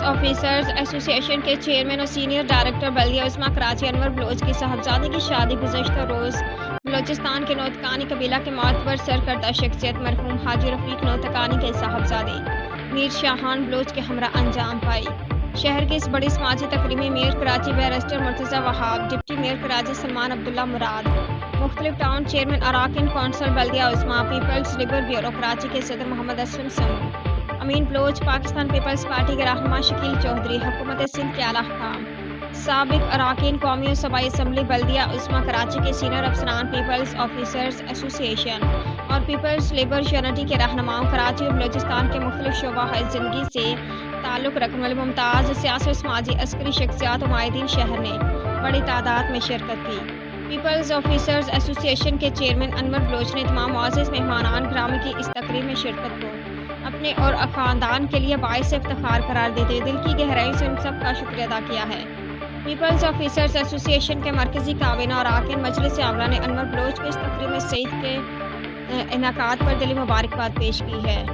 Officers ایسوسی ایشن کے چیئرمین اور سینئر ڈائریکٹر بلدیہ عظمیٰ کراچی انور بلوچ کی صاحبزادے کی شادی گزشتہ روز بلوچستان کے نوتکانی قبیلہ کے معتبر سرکردہ شخصیت مرحوم حاجی رفیق نوتکانی کے صاحبزادے میر شاہان بلوچ کے ہمراہ انجام پائی۔ شہر کی اس بڑی سماجی تقریب میں میئر کراچی بیرسٹر مرتضی وہاب، ڈپٹی میئر کراچی سلمان عبداللہ مراد، مختلف ٹاؤن چیئرمین اراکین کونسل بلدیہ عظمیٰ، پیپلز لیبر بیورو کراچی کے صدر محمد اسلم سمو، امین بلوچ، پاکستان پیپلز پارٹی کے رہنما شکیل چودھری، حکومت سندھ کے اعلیٰ حکام، سابق اراکین قومی و صوبائی اسمبلی بلدیہ عظمیٰ کراچی کے سینئر افسران، پیپلز آفیسرز ایسوسی ایشن اور پیپلز لیبر یونٹی کے رہنماؤں، کراچی اور بلوچستان کے مختلف شعبہ زندگی سے تعلق رکھنے والے ممتاز سیاسی و سماجی عسکری شخصیات و مائدین شہر نے بڑی تعداد میں شرکت کی۔ پیپلز آفیسرز ایسوسی ایشن کے چیئرمین انور بلوچ نے تمام معزز مہمانان گرامی کی اس تقریب میں شرکت کو اپنے اور خاندان کے لیے باعث افتخار قرار دیتے ہوئے دل کی گہرائی سے ان سب کا شکریہ ادا کیا ہے۔ پیپلز آفیسرز ایسوسی ایشن کے مرکزی کابینہ اور اراکین مجلس عاملہ نے انور بلوچ کو اس تقریب میں سعید کے انعقاد پر دلی مبارکباد پیش کی ہے۔